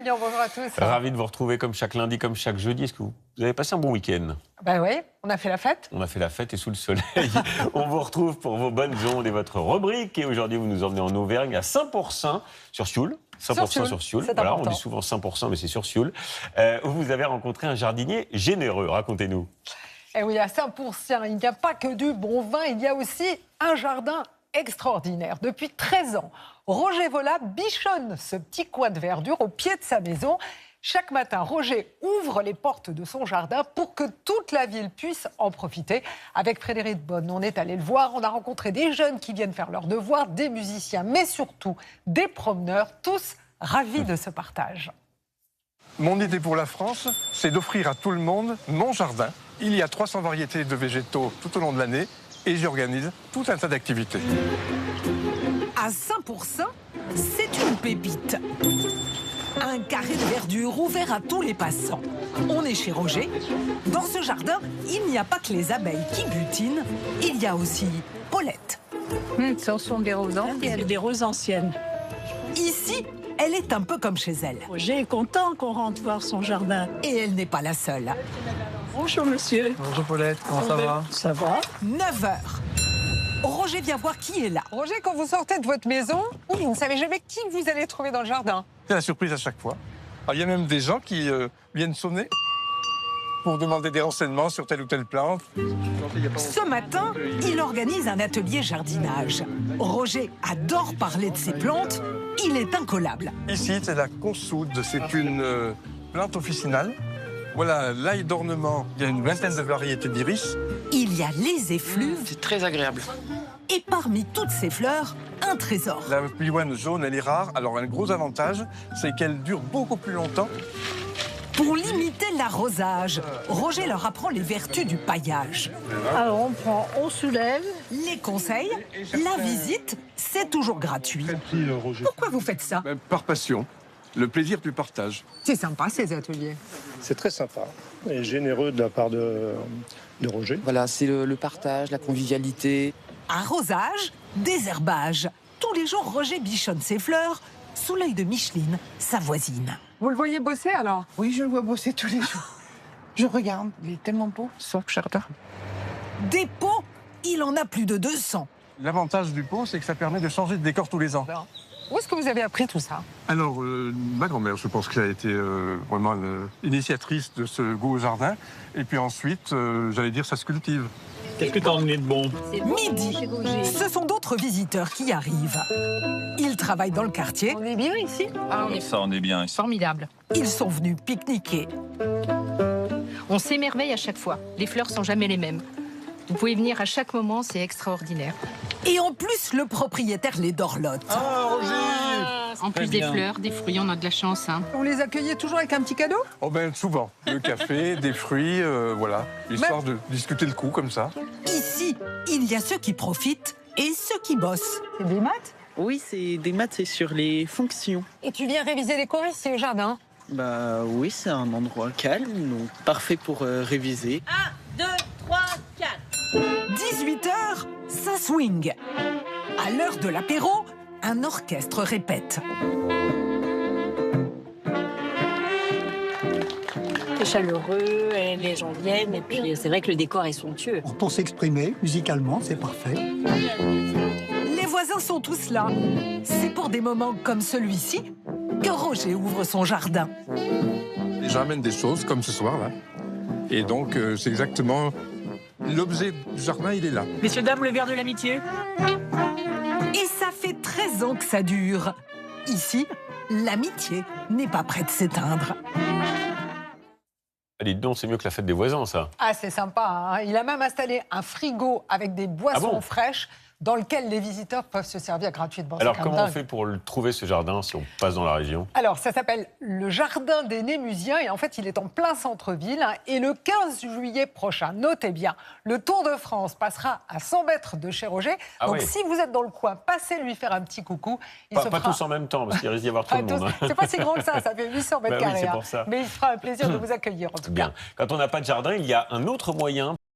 Bien, bonjour à tous. Ravi de vous retrouver comme chaque lundi, comme chaque jeudi. Est-ce que vous avez passé un bon week-end? Ben oui, on a fait la fête. On a fait la fête et sous le soleil. On vous retrouve pour vos bonnes ondes et votre rubrique. Et aujourd'hui, vous nous emmenez en Auvergne à Saint-Pourçain, sur Sioule. 100% sur Sioule. Voilà, on dit souvent 100%, mais c'est sur Sioule. Où vous avez rencontré un jardinier généreux. Racontez-nous. Eh oui, à Saint-Pourçain, il n'y a pas que du bon vin, il y a aussi un jardin extraordinaire. Depuis 13 ans, Roger Vola bichonne ce petit coin de verdure au pied de sa maison. Chaque matin, Roger ouvre les portes de son jardin pour que toute la ville puisse en profiter. Avec Frédéric Bonne, on est allé le voir. On a rencontré des jeunes qui viennent faire leurs devoirs, des musiciens, mais surtout des promeneurs, tous ravis de ce partage. Mon idée pour la France, c'est d'offrir à tout le monde mon jardin. Il y a 300 variétés de végétaux tout au long de l'année et j'organise tout un tas d'activités. À Saint-Pourçain, c'est une pépite. Un carré de verdure ouvert à tous les passants. On est chez Roger. Dans ce jardin, il n'y a pas que les abeilles qui butinent, il y a aussi Paulette. Ce sont des roses anciennes. Des roses anciennes. Ici, elle est un peu comme chez elle. Roger est content qu'on rentre voir son jardin. Et elle n'est pas la seule. Bonjour monsieur. Bonjour Paulette, comment ça va? Ça va? 9 heures. Roger vient voir qui est là. Roger, quand vous sortez de votre maison, vous ne savez jamais qui vous allez trouver dans le jardin. C'est la surprise à chaque fois. Alors, il y a même des gens qui viennent sonner pour demander des renseignements sur telle ou telle plante. Ce matin, il organise un atelier jardinage. Roger adore parler de ses plantes. Il est incollable. Ici, c'est la consoude. C'est une plante officinale. Voilà, l'ail d'ornement. Il y a une vingtaine de variétés d'iris. Il y a les effluves. C'est très agréable. Et parmi toutes ces fleurs, un trésor. La piouane jaune, elle est rare. Alors, un gros avantage, c'est qu'elle dure beaucoup plus longtemps. Pour limiter l'arrosage, Roger leur apprend les vertus du paillage. Alors on soulève. Les conseils, la visite, c'est toujours gratuit. Pourquoi vous faites ça? Par passion. Le plaisir du partage. C'est sympa ces ateliers. C'est très sympa et généreux de la part de Roger. Voilà, c'est le partage, la convivialité. Arrosage, désherbage. Tous les jours, Roger bichonne ses fleurs sous l'œil de Micheline, sa voisine. Vous le voyez bosser alors? Oui, je le vois bosser tous les jours. Je regarde, il est tellement beau, son jardin. Des pots, il en a plus de 200. L'avantage du pot, c'est que ça permet de changer de décor tous les ans. Où est-ce que vous avez appris tout ça? Alors, ma grand-mère, je pense qu'elle a été vraiment l'initiatrice de ce goût au jardin. Et puis ensuite, j'allais dire, ça se cultive. Qu'est-ce que t'as emmené de bon? Midi, ce sont d'autres visiteurs qui arrivent. Ils travaillent dans le quartier. On est bien ici? Ça, on est bien. Formidable. Ils sont venus pique-niquer. On s'émerveille à chaque fois. Les fleurs sont jamais les mêmes. Vous pouvez venir à chaque moment, c'est extraordinaire. Et en plus, le propriétaire les dorlote. Ah, Roger! En plus des fleurs, des fruits, on a de la chance. Hein. On les accueillait toujours avec un petit cadeau? Oh ben, souvent. Le café, des fruits, voilà. Histoire de discuter le coup, comme ça. Ici, il y a ceux qui profitent et ceux qui bossent. C'est des maths? Oui, c'est des maths, c'est sur les fonctions. Et tu viens réviser les cours ici au jardin? Bah oui, c'est un endroit calme, donc parfait pour réviser. 1, 2, 3, 4. 18h, ça swing. À l'heure de l'apéro, un orchestre répète. C'est chaleureux, et les gens viennent, et puis c'est vrai que le décor est somptueux. Pour s'exprimer musicalement, c'est parfait. Les voisins sont tous là. C'est pour des moments comme celui-ci que Roger ouvre son jardin. Et j'amène des choses, comme ce soir, là. Et donc, c'est exactement... L'objet du jardin, il est là. Messieurs, dames, le verre de l'amitié. Et ça fait 13 ans que ça dure. Ici, l'amitié n'est pas près de s'éteindre. Dites donc, c'est mieux que la fête des voisins, ça. Ah, c'est sympa. Hein. Il a même installé un frigo avec des boissons fraîches dans lequel les visiteurs peuvent se servir gratuitement. Alors, comment on fait pour le trouver, ce jardin, si on passe dans la région? Alors, ça s'appelle le Jardin des Némusiens et en fait, il est en plein centre-ville. Et le 15 juillet prochain, notez bien, le Tour de France passera à 100 mètres de chez Roger. Donc, si vous êtes dans le coin, passez lui faire un petit coucou. Pas tous en même temps, parce qu'il risque d'y avoir tout le monde. Hein. C'est pas si grand que ça fait 800 mètres carrés. Oui, c'est pour ça. Mais il fera un plaisir de vous accueillir, en tout cas. Quand on n'a pas de jardin, il y a un autre moyen